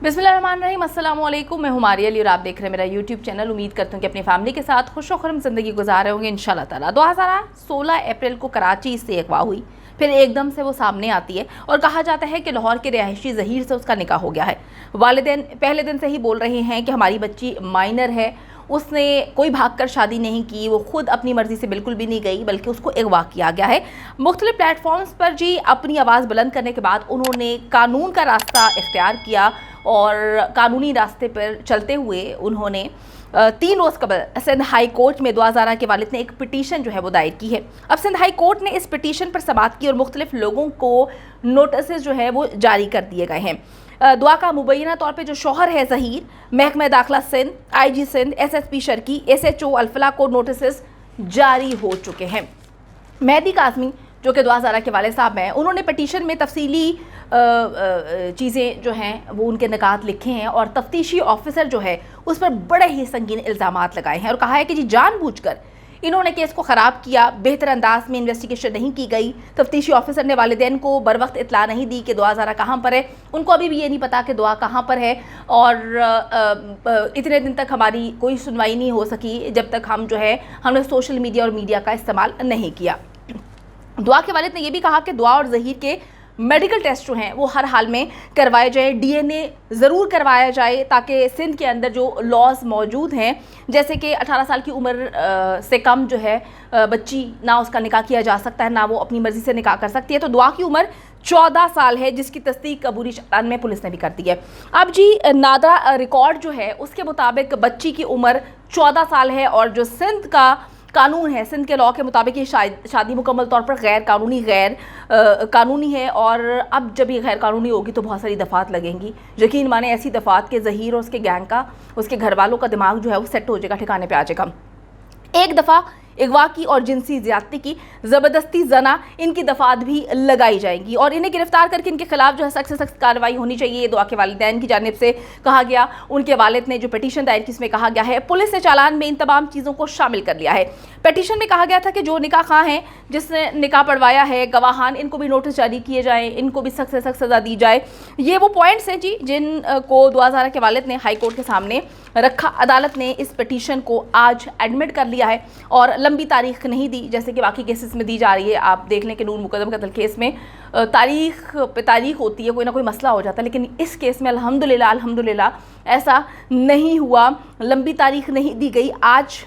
बिस्मिल्लाहिर्रहमानिर्रहीम, अस्सलाम वालेकुम। मैं हुमारी अली और आप देख रहे हैं मेरा यूट्यूब चैनल। उम्मीद करती हूँ कि अपनी फैमिली के साथ खुश खुरम ज़िंदगी गुजार रहे होंगे इंशाल्लाह ताला। 2016 अप्रैल को कराची से अगवा हुई, फिर एकदम से वो सामने आती है और कहा जाता है कि लाहौर के रिहायशी ज़हीर से उसका निकाह हो गया है। वालिदैन पहले दिन से ही बोल रहे हैं कि हमारी बच्ची माइनर है, उसने कोई भागकर शादी नहीं की, वो खुद अपनी मर्ज़ी से बिल्कुल भी नहीं गई, बल्कि उसको अगवा किया गया है। मुख्तलिफ प्लेटफॉर्म्स पर जी अपनी आवाज़ बुलंद करने के बाद उन्होंने कानून का रास्ता इख्तियार किया और कानूनी रास्ते पर चलते हुए उन्होंने 3 रोज़ कबल सिंध हाई कोर्ट में 2011 के वालिद ने एक पिटीशन जो है वो दायर की है। अब सिंध हाई कोर्ट ने इस पिटीशन पर समाअत की और मुख्तलिफ लोगों को नोटिस जो है वो जारी कर दिए गए हैं। दुआ का मुबैना तौर पे जो शोहर है ज़हीर, महकमा दाखिला Sindh, IG Sindh, SSP Sharki, SHO Alfalah को नोटिस जारी हो चुके हैं। मेहदी काज़मी जो कि 2011 के वाले साहब हैं, उन्होंने पिटीशन में तफसीली चीज़ें जो हैं वो उनके निकात लिखे हैं और तफ्तीशी ऑफिसर जो है उस पर बड़े ही संगीन इल्ज़ामात लगाए हैं और कहा है कि जी जानबूझकर इन्होंने केस को ख़राब किया, बेहतर अंदाज में इन्वेस्टिगेशन नहीं की गई। तफ्तीशी ऑफिसर ने वालिदैन को बर वक्त इतला नहीं दी कि दुआ ज़रा कहाँ पर है, उनको अभी भी ये नहीं पता कि दुआ कहाँ पर है और इतने दिन तक हमारी कोई सुनवाई नहीं हो सकी जब तक हमने सोशल मीडिया और मीडिया का इस्तेमाल नहीं किया। दुआ के वालिद ने यह भी कहा कि दुआ और ज़हीर के मेडिकल टेस्ट जो हैं वो हर हाल में करवाए जाए, DNA ज़रूर करवाया जाए ताकि सिंध के अंदर जो लॉज मौजूद हैं, जैसे कि 18 साल की उम्र से कम जो है बच्ची ना उसका निकाह किया जा सकता है, ना वो अपनी मर्ज़ी से निकाह कर सकती है। तो दुआ की उम्र 14 साल है, जिसकी तस्दीक अबूरी चालान में पुलिस ने भी कर दी है। अब जी नादरा रिकॉर्ड जो है उसके मुताबिक बच्ची की उम्र 14 साल है और जो सिंध का कानून है, सिंध के लॉ के मुताबिक ये शादी मुकम्मल तौर पर गैर कानूनी है और अब जब ये गैर कानूनी होगी तो बहुत सारी दफ़ात लगेंगी। यकीन माने ऐसी दफ़ात के ज़हीर और उसके गैंग का, उसके घर वालों का दिमाग जो है वो सेट हो जाएगा, ठिकाने पे आ जाएगा। एक दफ़ा अगवा की और जिनसी ज़्यादती की, ज़बरदस्ती जना, इनकी दफ़ात भी लगाई जाएंगी और इन्हें गिरफ्तार करके इनके खिलाफ जो है सख्त से सख्त कार्रवाई होनी चाहिए। दुआ के वालिदैन की जानिब से कहा गया, उनके वालिद ने जो पिटीशन दायर की इसमें कहा गया है पुलिस ने चालान में इन तमाम चीज़ों को शामिल कर लिया है। पिटीशन में कहा गया था कि जो निकाह खां हैं, जिसने निकाह पढ़वाया है, गवाहान, इनको भी नोटिस जारी किए जाएँ, इनको भी सख्त से सख्त सज़ा दी जाए। ये वो पॉइंट्स हैं जी जिनको दुआ ज़हरा के वालिद ने हाई कोर्ट के सामने रखा। अदालत ने इस पिटीशन को आज एडमिट कर लिया है और लंबी तारीख नहीं दी जैसे कि बाकी केसेस में दी जा रही है। आप देख लें कि नूर मुकदम कत्ल केस में तारीख पे तारीख होती है, कोई ना कोई मसला हो जाता है, लेकिन इस केस में अल्हम्दुलिल्लाह ऐसा नहीं हुआ, लंबी तारीख नहीं दी गई। आज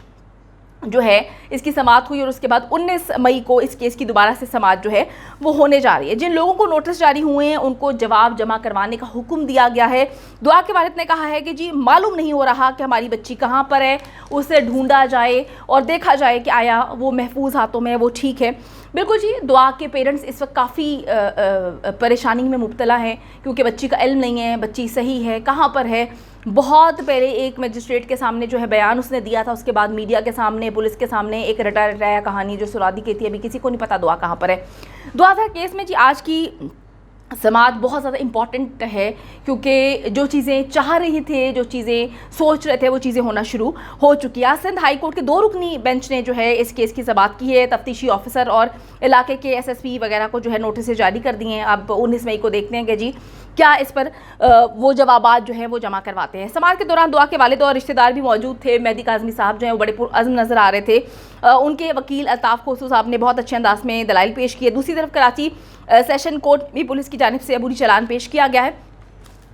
जो है इसकी समाअत हुई और उसके बाद 19 मई को इस केस की दोबारा से समाअत जो है वो होने जा रही है। जिन लोगों को नोटिस जारी हुए हैं उनको जवाब जमा करवाने का हुक्म दिया गया है। दुआ के वालिद ने कहा है कि जी मालूम नहीं हो रहा कि हमारी बच्ची कहाँ पर है, उसे ढूंढा जाए और देखा जाए कि आया वो महफूज हाथों में है, वो ठीक है। बिल्कुल जी, दुआ के पेरेंट्स इस वक्त काफ़ी परेशानी में मुब्तला हैं क्योंकि बच्ची का इल्म नहीं है, बच्ची सही है, कहाँ पर है। बहुत पहले एक मजिस्ट्रेट के सामने जो है बयान उसने दिया था, उसके बाद मीडिया के सामने, पुलिस के सामने एक रटाया कहानी जो सुरादी की थी, अभी किसी को नहीं पता दुआ कहाँ पर है। दुआ केस में जी आज की समाअत बहुत ज़्यादा इम्पॉर्टेंट है क्योंकि जो चीज़ें चाह रही थे, जो चीज़ें सोच रहे थे, वो चीज़ें होना शुरू हो चुकी है। सिंध हाई कोर्ट के 2 रुकनी बेंच ने जो है इस केस की समाअत की है। तफ्तीशी ऑफिसर और इलाके के SSP वगैरह को जो है नोटिस जारी कर दिए हैं। अब 19 मई को देखते हैं कि जी क्या इस पर वो जवाबात जो है वो जमा करवाते हैं। समाअत के दौरान दुआ के वालिद और रिश्तेदार भी मौजूद थे। मेहदी काज़मी साहब जो हैं वो बड़े पुरअज़्म नज़र आ रहे थे। उनके वकील अल्ताफ़ खोसू साहब ने बहुत अच्छे अंदाज में दलाइल पेश किए। दूसरी तरफ कराची सेशन कोर्ट भी पुलिस की जानिब से अबूरी चालान पेश किया गया है।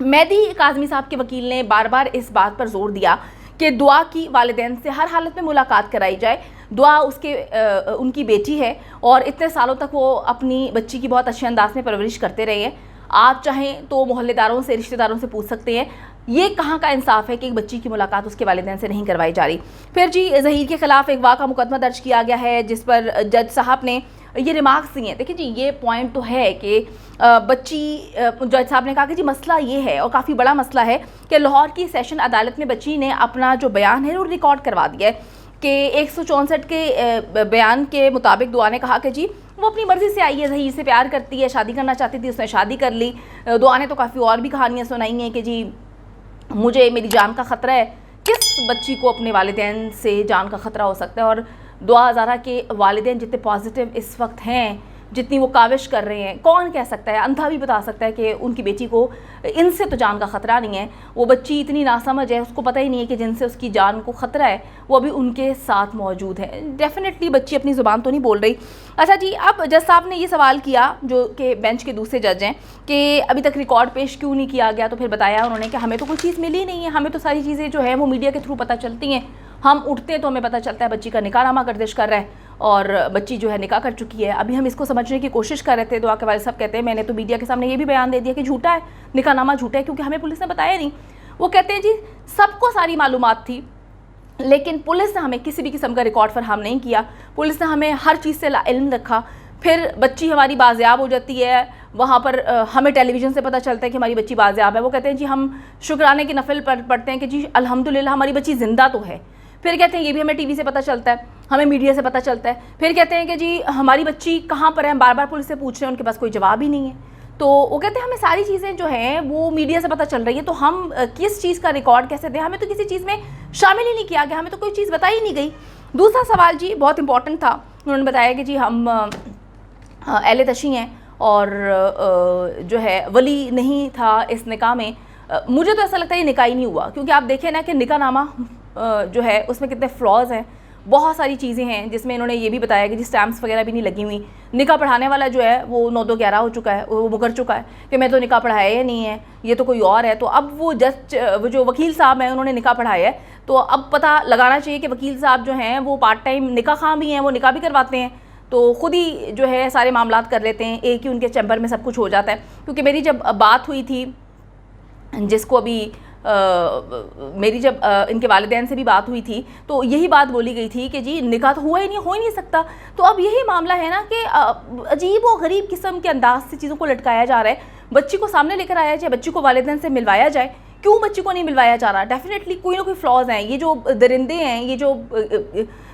मेहदी काज़मी साहब के वकील ने बार बार इस बात पर जोर दिया कि दुआ की वालिदैन से हर हालत में मुलाकात कराई जाए। दुआ उनकी बेटी है और इतने सालों तक वो अपनी बच्ची की बहुत अच्छे अंदाज में परवरिश करते रहे हैं। आप चाहें तो मोहल्लेदारों से, रिश्तेदारों से पूछ सकते हैं। ये कहाँ का इंसाफ है कि एक बच्ची की मुलाकात उसके वालिदैन से नहीं करवाई जा रही। फिर जी ज़हीर के खिलाफ अगवा का मुकदमा दर्ज किया गया है जिस पर जज साहब ने ये रिमार्क्स दिए हैं। देखिए जी ये पॉइंट तो है कि जज साहब ने कहा कि जी मसला ये है और काफ़ी बड़ा मसला है कि लाहौर की सेशन अदालत में बच्ची ने अपना जो बयान है वो रिकॉर्ड करवा दिया है कि 164 के बयान के मुताबिक दुआ ने कहा कि जी वो अपनी मर्ज़ी से आई है, ज़हीर से प्यार करती है, शादी करना चाहती थी, उसने शादी कर ली। दुआ ने तो काफ़ी और भी कहानियाँ सुनाई हैं कि जी मुझे मेरी जान का ख़तरा है। किस बच्ची को अपने वालिदैन से जान का ख़तरा हो सकता है? और दुआ ज़हरा के वालिदैन जितने पॉजिटिव इस वक्त हैं जितनी वो काविश कर रहे हैं, कौन कह सकता है, अंधा भी बता सकता है कि उनकी बेटी को इनसे तो जान का ख़तरा नहीं है। वो बच्ची इतनी नासमझ है, उसको पता ही नहीं है कि जिनसे उसकी जान को ख़तरा है वो अभी उनके साथ मौजूद है। डेफिनेटली बच्ची अपनी ज़ुबान तो नहीं बोल रही। अच्छा जी, अब जज साहब ने ये सवाल किया, जो कि बेंच के दूसरे जज हैं, कि अभी तक रिकॉर्ड पेश क्यों नहीं किया गया। तो फिर बताया उन्होंने कि हमें तो कोई चीज़ मिली नहीं है, हमें तो सारी चीज़ें जो है वो मीडिया के थ्रू पता चलती हैं। हम उठते हैं तो हमें पता चलता है बच्ची का निकाहनामा गर्दिश कर रहा है और बच्ची जो है निकाह कर चुकी है। अभी हम इसको समझने की कोशिश कर रहे थे, दुआ के वालिद साहब कहते हैं मैंने तो मीडिया के सामने ये भी बयान दे दिया कि झूठा है, निकाहनामा झूठा है, क्योंकि हमें पुलिस ने बताया नहीं। वो कहते हैं जी सबको सारी मालूमात थी, लेकिन पुलिस ने हमें किसी भी किस्म का रिकॉर्ड फरहम नहीं किया, पुलिस ने हमें हर चीज़ से इल्म रखा। फिर बच्ची हमारी बाज़याब हो जाती है, वहाँ पर हमें टेलीविज़न से पता चलता है कि हमारी बच्ची बाज़याब है। वो कहते हैं जी हम शुक्राने की नफल पढ़ते हैं कि जी अल्हम्दुलिल्लाह हमारी बच्ची ज़िंदा तो है। फिर कहते हैं ये भी हमें टीवी से पता चलता है, हमें मीडिया से पता चलता है। फिर कहते हैं कि जी हमारी बच्ची कहाँ पर है, हम बार बार पुलिस से पूछ रहे हैं, उनके पास कोई जवाब ही नहीं है। तो वो कहते हैं हमें सारी चीज़ें जो हैं वो मीडिया से पता चल रही है, तो हम किस चीज़ का रिकॉर्ड कैसे दें, हमें तो किसी चीज़ में शामिल ही नहीं किया गया, हमें तो कोई चीज़ बताई नहीं गई। दूसरा सवाल जी बहुत इंपॉर्टेंट था, उन्होंने बताया कि जी हम अहले तशी हैं और जो है वली नहीं था इस निकाह में। मुझे तो ऐसा लगता है ये निकाह ही नहीं हुआ, क्योंकि आप देखें ना कि निकाहनामा जो है उसमें कितने फ्लॉज हैं, बहुत सारी चीज़ें हैं जिसमें इन्होंने ये भी बताया कि जी स्टैम्प्स वगैरह भी नहीं लगी हुई। निकाह पढ़ाने वाला जो है वो 9-2-11 हो चुका है, वो मुकर चुका है कि मैं तो निकाह पढ़ाया ही नहीं है, ये तो कोई और है। तो अब वो जो वकील साहब हैं उन्होंने निकाह पढ़ाया है, तो अब पता लगाना चाहिए कि वकील साहब जो हैं वो पार्ट टाइम निकाह खां भी हैं, वो निकाह भी करवाते हैं, तो ख़ुद ही जो है सारे मामलात कर लेते हैं, एक ही उनके चैम्बर में सब कुछ हो जाता है। क्योंकि मेरी जब बात हुई थी, जिसको अभी मेरी जब इनके वालिदैन से भी बात हुई थी, तो यही बात बोली गई थी कि जी निकाह तो हुआ ही नहीं, हो ही नहीं सकता। तो अब यही मामला है ना कि अजीब व गरीब किस्म के अंदाज से चीज़ों को लटकाया जा रहा है। बच्ची को सामने लेकर आया जाए, बच्ची को वालिदैन से मिलवाया जाए, क्यों बच्ची को नहीं मिलवाया जा रहा। डेफिनेटली कोई ना कोई फ्लॉज हैं। ये जो दरिंदे हैं, ये जो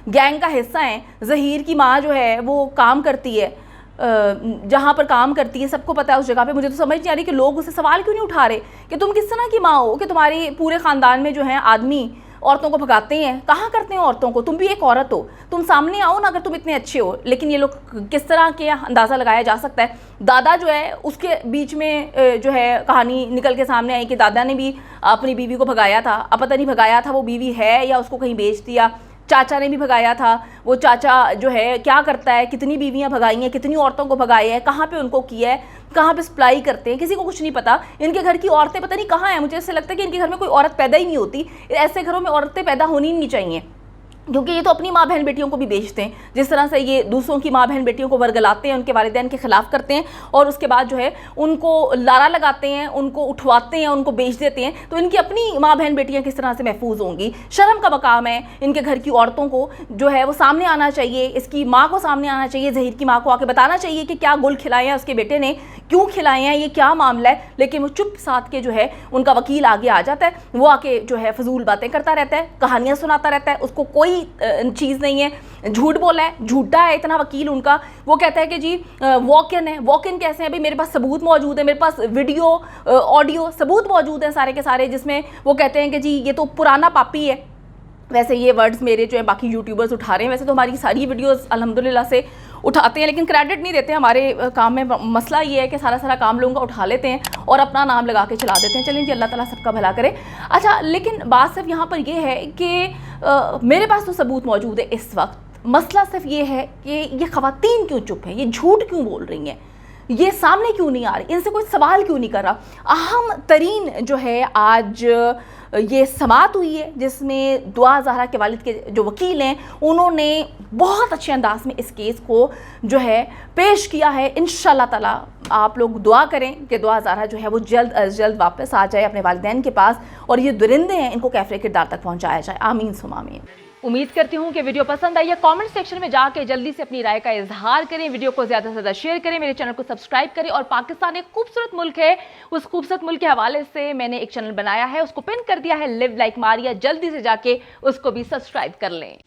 गैंग का हिस्सा हैं, ज़हीर की माँ जो है वो काम करती है जहाँ पर काम करती है, सबको पता है उस जगह पे। मुझे तो समझ नहीं आ रही कि लोग उससे सवाल क्यों नहीं उठा रहे कि तुम किस तरह की माँ हो कि तुम्हारे पूरे ख़ानदान में जो है आदमी औरतों को भगाते हैं। कहाँ करते हैं औरतों को, तुम भी एक औरत हो, तुम सामने आओ ना अगर तुम इतने अच्छे हो। लेकिन ये लोग किस तरह के अंदाज़ा लगाया जा सकता है। दादा जो है उसके बीच में जो है कहानी निकल के सामने आई कि दादा ने भी अपनी बीवी को भगाया था। अब पता नहीं भगाया था वो बीवी है या उसको कहीं बेच दिया। चाचा ने भी भगाया था, वो चाचा जो है क्या करता है, कितनी बीवियां भगाई हैं, कितनी औरतों को भगाया है, कहाँ पे उनको किया है, कहाँ पे सप्लाई करते हैं, किसी को कुछ नहीं पता। इनके घर की औरतें पता नहीं कहाँ हैं। मुझे ऐसे लगता है कि इनके घर में कोई औरत पैदा ही नहीं होती। ऐसे घरों में औरतें पैदा होनी नहीं चाहिए, क्योंकि ये तो अपनी माँ बहन बेटियों को भी बेचते हैं। जिस तरह से ये दूसरों की माँ बहन बेटियों को वर्गलाते हैं, उनके वालिदैन के ख़िलाफ़ करते हैं और उसके बाद जो है उनको लारा लगाते हैं, उनको उठवाते हैं, उनको बेच देते हैं। तो इनकी अपनी माँ बहन बेटियाँ किस तरह से महफूज होंगी। शर्म का मकाम है इनके घर की औरतों को जो है वो सामने आना चाहिए, इसकी माँ को सामने आना चाहिए, ज़हीर की माँ को आके बताना चाहिए कि क्या गुल खिलाए हैं उसके बेटे ने, क्यों खिलाए हैं, ये क्या मामला है। लेकिन वो चुप साथ के जो है उनका वकील आगे आ जाता है, वो आके जो है फजूल बातें करता रहता है, कहानियाँ सुनाता रहता है, उसको कोई चीज़ नहीं है, झूठ बोला है, झूठा है इतना वकील उनका। वो कहता है कि जी वॉक इन है। वॉक इन कैसे है भाई, मेरे पास सबूत मौजूद है, मेरे पास वीडियो ऑडियो सबूत मौजूद है सारे के सारे, जिसमें वो कहते हैं कि जी ये तो पुराना पापी है। वैसे ये वर्ड्स मेरे जो है बाकी यूट्यूबर्स उठा रहे हैं, वैसे तो हमारी सारी वीडियोस अल्हम्दुलिल्लाह से उठाते हैं, लेकिन क्रेडिट नहीं देते हमारे काम में। मसला ये है कि सारा काम लोगों का उठा लेते हैं और अपना नाम लगा के चला देते हैं। चलें जी, अल्लाह ताला सबका भला करे। अच्छा, लेकिन बात सिर्फ यहाँ पर ये है कि मेरे पास तो सबूत मौजूद है इस वक्त। मसला सिर्फ ये है कि ये ख़वातीन क्यों चुप हैं, ये झूठ क्यों बोल रही हैं, ये सामने क्यों नहीं आ रही, इनसे कोई सवाल क्यों नहीं कर रहा। अहम तरीन जो है आज ये समात हुई है, जिसमें दुआ ज़हरा के वालिद के जो वकील हैं उन्होंने बहुत अच्छे अंदाज में इस केस को जो है पेश किया है। इंशाअल्लाह ताला आप लोग दुआ करें कि दुआ ज़हरा जो है वो जल्द अज जल्द वापस आ जाए अपने वालिदैन के पास और ये दरिंदे हैं इनको कैफ़े किरदार तक पहुँचाया जाए। आमीन सुम आमीन। उम्मीद करती हूँ कि वीडियो पसंद आई है। कमेंट सेक्शन में जाके जल्दी से अपनी राय का इजहार करें, वीडियो को ज़्यादा से ज़्यादा शेयर करें, मेरे चैनल को सब्सक्राइब करें। और पाकिस्तान एक खूबसूरत मुल्क है, उस खूबसूरत मुल्क के हवाले से मैंने एक चैनल बनाया है, उसको पिन कर दिया है, लिव लाइक मारिया। जल्दी से जाके उसको भी सब्सक्राइब कर लें।